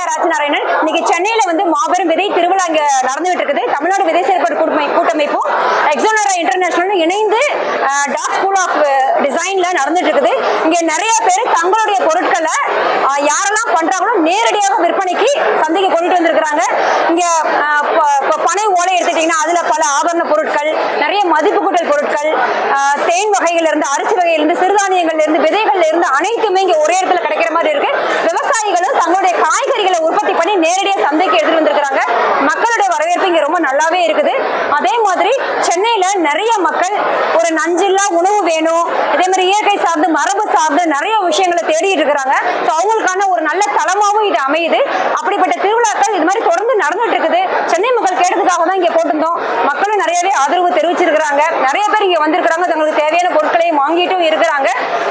ராஜநாராயணன் இன்னைக்கு சென்னையில வந்து மாபெரும் விதை திருவிழா இங்க நடந்துட்டு இருக்குது. தமிழ்நாடு விதை செயல்பாடு கூட்டமைப்பும் எக்ஸோனரா இன்டர்நேஷனல் இணைந்து டாக் ஸ்கூல் ஆஃப் டிசைன்ல நடந்துட்டு இருக்குது. இங்க நிறைய பேர் தங்களுடைய பொருட்களை யாரெல்லாம் பண்றாங்களோ நேரடியாக விற்பனைக்கு சந்தைக்கு கொண்டுட்டு வந்திருக்கிறாங்க. இங்க பனை ஓலை எடுத்துட்டீங்கன்னா அதுல பல ஆபரண பொருட்கள், நிறைய மதிப்பு கூட்டல் பொருட்கள், தேன் வகைகள் இருந்து, அரிசி வகையில இருந்து, சிறுதானியங்கள்ல இருந்து, விதைகள்ல இருந்து அனைத்துமே இங்க ஒரே இடத்துல கிடைக்கிற மாதிரி இருக்கு. விவசாயிகளும் தங்களுடைய காய்கறிகளை உற்பத்தி பண்ணி நேரடியாக சந்தைக்கு எடுத்துட்டு வந்திருக்கிறாங்க. மக்களுடைய வரவேற்பு இங்க ரொம்ப நல்லாவே இருக்குது. அதே மாதிரி சென்னையில நிறைய மக்கள் ஒரு நஞ்சில்லா உணவு வேணும், இதே மாதிரி இயற்கை சார்ந்து மரபு சார்ந்து நிறைய விஷயங்களை தேடிட்டு இருக்கிறாங்க. அவங்களுக்கான ஒரு நல்ல தளமாவும் இது அமையுது. அப்படிப்பட்ட திருவிழாக்கள் இது மாதிரி தொடர்ந்து நடந்துட்டு இருக்குது. சென்னை மக்கள் கேட்டதுக்காக தான் இங்க போட்டிருந்தோம். மக்களும் நிறையவே ஆதரவு தெரிவிச்சிருக்கிறாங்க. நிறைய பேர் இங்க வந்திருக்கிறாங்க, தங்களுக்கு தேவையான பொருட்களையும் வாங்கிட்டும் இருக்கிறாங்க.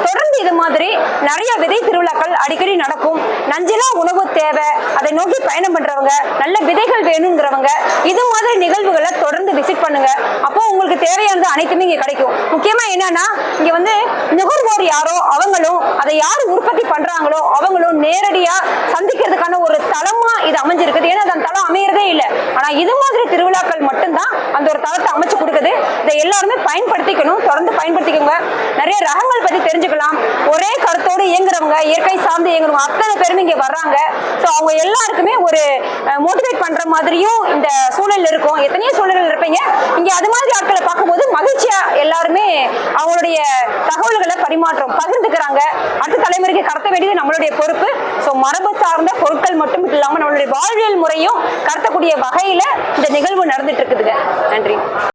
தொடர்ந்து இது மாதிரி நிறைய விதை திருவிழாக்கள் அடிக்கடி நடக்கும். நஞ்சிலா உணவு தேவை, அதை நோக்கி பயணம் பண்றவங்க, நல்ல விதைகள் வேணுங்கிறவங்க இது மாதிரி நிகழ்வுகளை தொடர்ந்து விசிட் பண்ணுங்க. அப்போ உங்களுக்கு தேவையானது அனைத்துமே இங்க கிடைக்கும். முக்கியமா என்னன்னா இங்க வந்து நுகர்வோர் யாரோ அவங்களும், அதை யார் உற்பத்தி பண்றாங்களோ அவங்களும் நேரடியா சந்திக்கிறதுக்கான ஒரு தளமா இது அமைஞ்சிருக்குது. ஏன்னா அந்த தளம் அமையறதே இல்லை. ஆனா இது மாதிரி திருவிழாக்கள் மட்டும்தான் அந்த ஒரு தளத்தை அமைச்சு கொடுக்குது. இதை எல்லாருமே பயன்படுத்திக்கணும், தொடர்ந்து பயன்படுத்திக்கோங்க. நிறைய ரகங்கள் பத்தி தெரிஞ்சுக்கலாம். ஒரே கருத்தோடு இயங்குறவங்க, இயற்கை சார்ந்து இயங்குறவங்க அத்தனை பேருமே இங்க வர்றாங்க. அவங்க எல்லாருக்குமே ஒரு மோட்டிவேட் பண்ற மாதிரியும் இந்த சூழல் இருக்கும். எத்தனையோ சூழல்கள் இருப்பீங்க இங்க. அது மாதிரி ஆட்களை பார்க்கும்போது மகிழ்ச்சியா எல்லாருமே அவங்களுடைய தகவல்களை பகிர்ந்துக்கிறாங்க. அடுத்த தலைமுறைக்கு கடத்த வேண்டியது நம்மளுடைய பொறுப்பு. மரபு சார்ந்த பொருட்கள் மட்டும் இல்லாம நம்மளுடைய வாழ்வியல் முறையும் கடத்தக்கூடிய வகையில இந்த நிகழ்வு நடந்துட்டு இருக்குதுங்க. நன்றி.